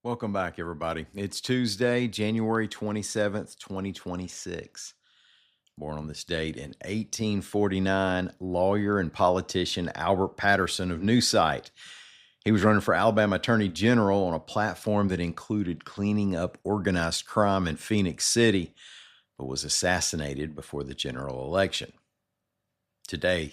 Welcome back, everybody. It's Tuesday, January 27th, 2026. Born on this date in 1849, lawyer and politician Albert Patterson of New Site. He was running for Alabama Attorney General on a platform that included cleaning up organized crime in Phoenix City, but was assassinated before the general election. Today,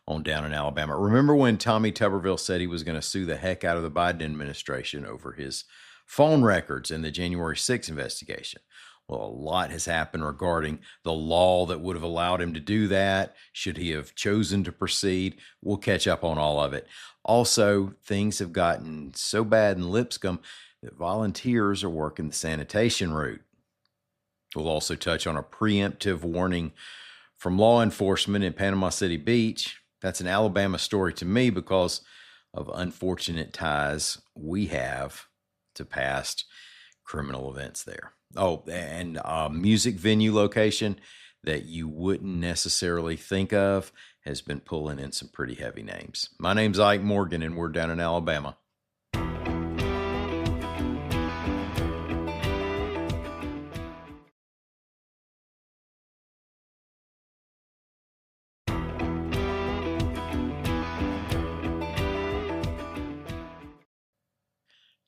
on Down in Alabama, remember when Tommy Tuberville said he was going to sue the heck out of the Biden administration over his phone records in the January 6th investigation? Well, a lot has happened regarding the law that would have allowed him to do that. Should he have chosen to proceed? We'll catch up on all of it. Also, things have gotten so bad in Lipscomb that volunteers are working the sanitation route. We'll also touch on a preemptive warning from law enforcement in Panama City Beach. That's an Alabama story to me because of unfortunate ties we have to past criminal events there. Oh, and a music venue location that you wouldn't necessarily think of has been pulling in some pretty heavy names. My name's Ike Morgan, and we're down in Alabama.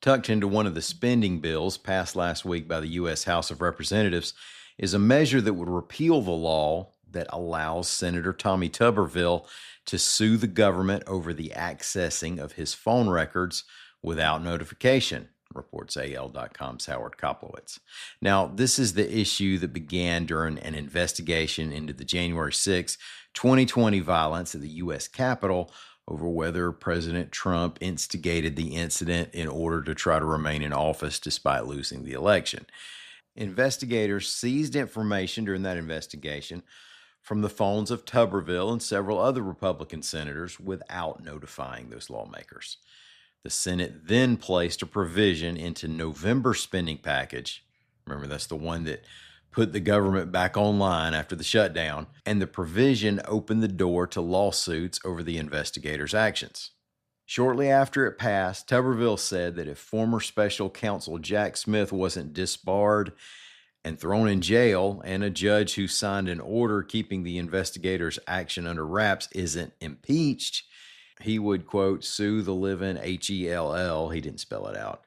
Tucked into one of the spending bills passed last week by the U.S. House of Representatives is a measure that would repeal the law that allows Senator Tommy Tuberville to sue the government over the accessing of his phone records without notification, reports AL.com's Howard Koplowitz. Now, this is the issue that began during an investigation into the January 6, 2020 violence at the U.S. Capitol over whether President Trump instigated the incident in order to try to remain in office despite losing the election. Investigators seized information during that investigation from the phones of Tuberville and several other Republican senators without notifying those lawmakers. The Senate then placed a provision into November's spending package. Remember, that's the one that put the government back online after the shutdown, and the provision opened the door to lawsuits over the investigators' actions. Shortly after it passed, Tuberville said that if former special counsel Jack Smith wasn't disbarred and thrown in jail, and a judge who signed an order keeping the investigators' action under wraps isn't impeached, he would, quote, sue the living Hell, he didn't spell it out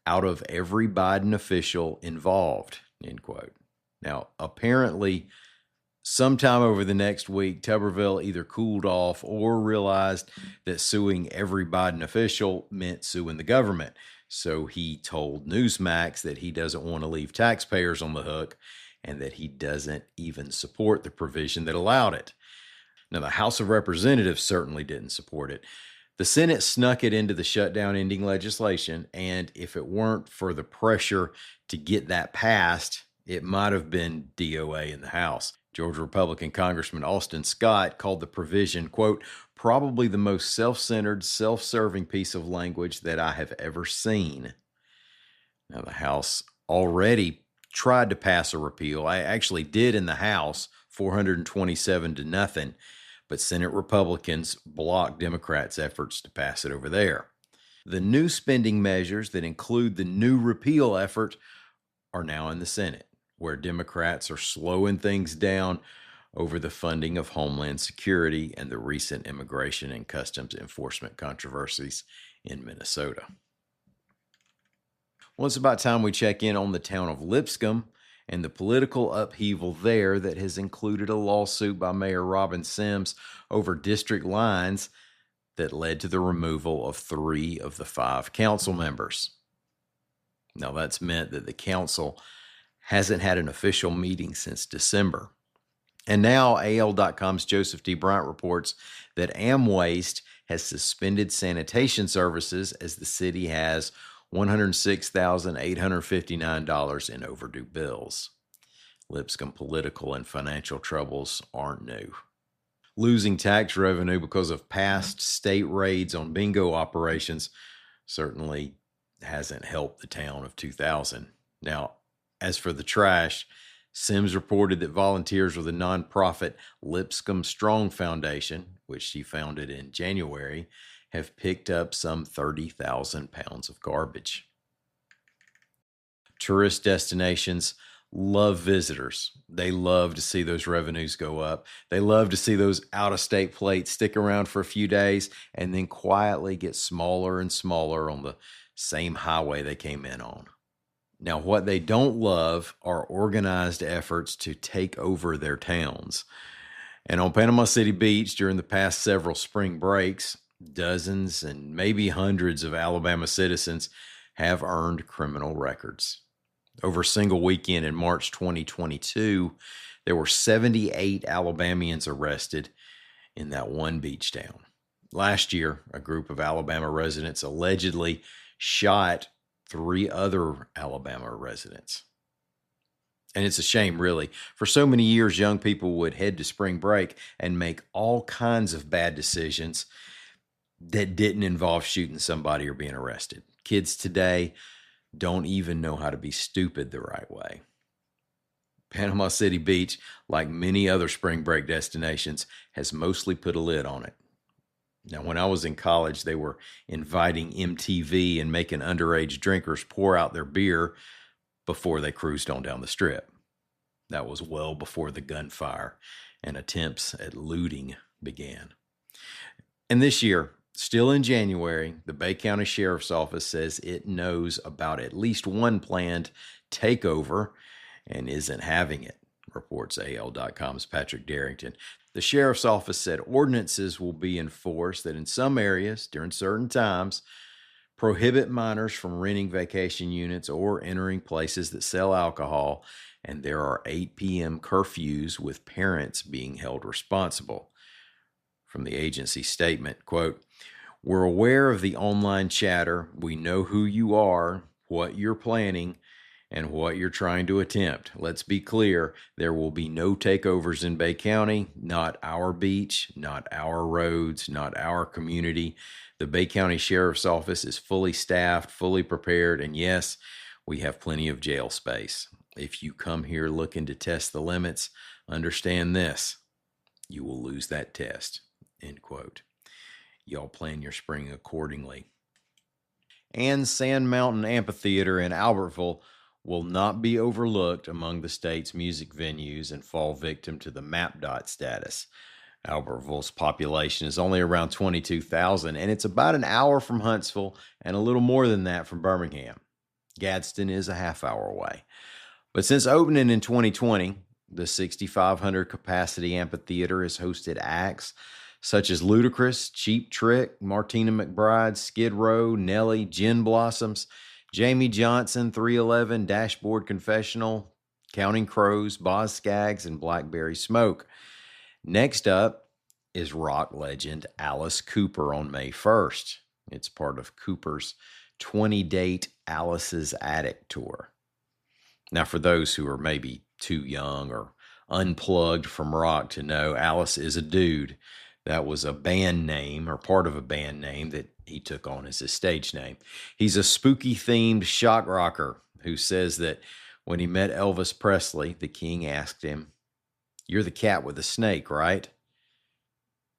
of every Biden official involved, end quote. Now, apparently, sometime over the next week, Tuberville either cooled off or realized that suing every Biden official meant suing the government. So he told Newsmax that he doesn't want to leave taxpayers on the hook and that he doesn't even support the provision that allowed it. Now, the House of Representatives certainly didn't support it. The Senate snuck it into the shutdown ending legislation, and if it weren't for the pressure to get that passed, it might have been DOA in the House. Georgia Republican Congressman Austin Scott called the provision, quote, probably the most self-centered, self-serving piece of language that I have ever seen. Now, the House already tried to pass a repeal. I actually did in the House, 427 to nothing, but Senate Republicans blocked Democrats' efforts to pass it over there. The new spending measures that include the new repeal effort are now in the Senate, where Democrats are slowing things down over the funding of Homeland Security and the recent immigration and customs enforcement controversies in Minnesota. Well, it's about time we check in on the town of Lipscomb and the political upheaval there that has included a lawsuit by Mayor Robin Sims over district lines that led to the removal of 3 of the 5 council members. Now, that's meant that the council hasn't had an official meeting since December. And now AL.com's Joseph D. Bryant reports that AmWaste has suspended sanitation services as the city has $106,859 in overdue bills. Lipscomb political and financial troubles aren't new. Losing tax revenue because of past state raids on bingo operations certainly hasn't helped the town of 2000. Now, as for the trash, Sims reported that volunteers with the nonprofit Lipscomb Strong Foundation, which she founded in January, have picked up some 30,000 pounds of garbage. Tourist destinations love visitors. They love to see those revenues go up. They love to see those out-of-state plates stick around for a few days and then quietly get smaller and smaller on the same highway they came in on. Now, what they don't love are organized efforts to take over their towns. And on Panama City Beach during the past several spring breaks, dozens and maybe hundreds of Alabama citizens have earned criminal records. Over a single weekend in March 2022, there were 78 Alabamians arrested in that one beach town. Last year, a group of Alabama residents allegedly shot 3 other Alabama residents. And it's a shame, really. For so many years, young people would head to spring break and make all kinds of bad decisions that didn't involve shooting somebody or being arrested. Kids today don't even know how to be stupid the right way. Panama City Beach, like many other spring break destinations, has mostly put a lid on it. Now, when I was in college, they were inviting MTV and making underage drinkers pour out their beer before they cruised on down the strip. That was well before the gunfire and attempts at looting began. And this year, still in January, the Bay County Sheriff's Office says it knows about at least one planned takeover and isn't having it, reports AL.com's Patrick Darrington. The Sheriff's Office said ordinances will be enforced that in some areas, during certain times, prohibit minors from renting vacation units or entering places that sell alcohol, and there are 8 p.m. curfews with parents being held responsible. From the agency statement, quote, "We're aware of the online chatter. We know who you are, what you're planning, and what you're trying to attempt. Let's be clear, there will be no takeovers in Bay County, not our beach, not our roads, not our community. The Bay County Sheriff's Office is fully staffed, fully prepared, and yes, we have plenty of jail space. If you come here looking to test the limits, understand this, you will lose that test." End quote. Y'all plan your spring accordingly. And Sand Mountain Amphitheater in Albertville will not be overlooked among the state's music venues and fall victim to the MAPDOT status. Albertville's population is only around 22,000, and it's about an hour from Huntsville and a little more than that from Birmingham. Gadsden is a half hour away. But since opening in 2020, the 6,500 capacity amphitheater has hosted acts such as Ludacris, Cheap Trick, Martina McBride, Skid Row, Nelly, Gin Blossoms, Jamie Johnson, 311, Dashboard Confessional, Counting Crows, Boz Scaggs, and Blackberry Smoke. Next up is rock legend Alice Cooper on May 1st. It's part of Cooper's 20-date Alice's Attic tour. Now, for those who are maybe too young or unplugged from rock to know, Alice is a dude. That was a band name or part of a band name that he took on as his stage name. He's a spooky-themed shock rocker who says that when he met Elvis Presley, the king asked him, "You're the cat with the snake, right?"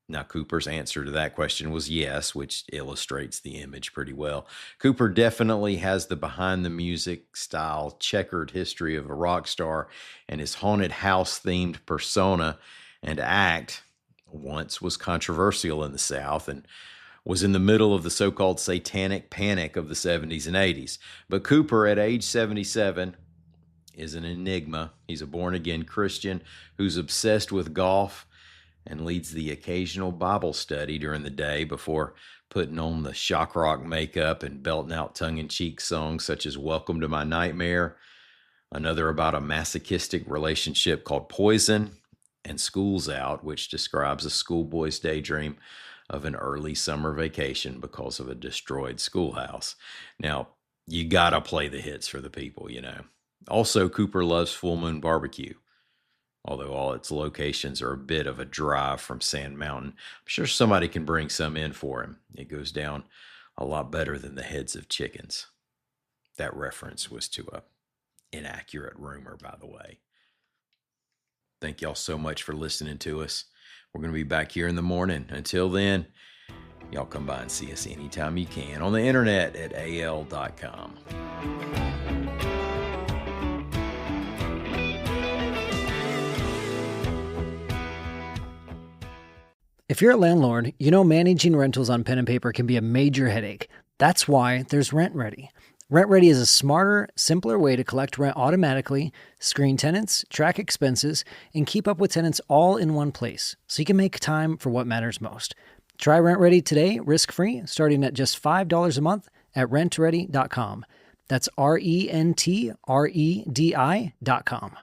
Now, Cooper's answer to that question was yes, which illustrates the image pretty well. Cooper definitely has the behind-the-music style checkered history of a rock star, and his haunted house-themed persona and act once was controversial in the South and was in the middle of the so-called satanic panic of the 70s and 80s. But Cooper, at age 77, is an enigma. He's a born-again Christian who's obsessed with golf and leads the occasional Bible study during the day before putting on the shock rock makeup and belting out tongue-in-cheek songs such as "Welcome to My Nightmare," another about a masochistic relationship called "Poison," and "School's Out," which describes a schoolboy's daydream of an early summer vacation because of a destroyed schoolhouse. Now, you gotta play the hits for the people, you know. Also, Cooper loves Full Moon Barbecue. Although all its locations are a bit of a drive from Sand Mountain, I'm sure somebody can bring some in for him. It goes down a lot better than the heads of chickens. That reference was to a inaccurate rumor, by the way. Thank y'all so much for listening to us. We're going to be back here in the morning. Until then, y'all come by and see us anytime you can on the internet at al.com. If you're a landlord, you know managing rentals on pen and paper can be a major headache. That's why there's RentRedi. RentRedi is a smarter, simpler way to collect rent automatically, screen tenants, track expenses, and keep up with tenants all in one place, so you can make time for what matters most. Try RentRedi today, risk-free, starting at just $5 a month at rentredi.com. That's RENTREDI.com.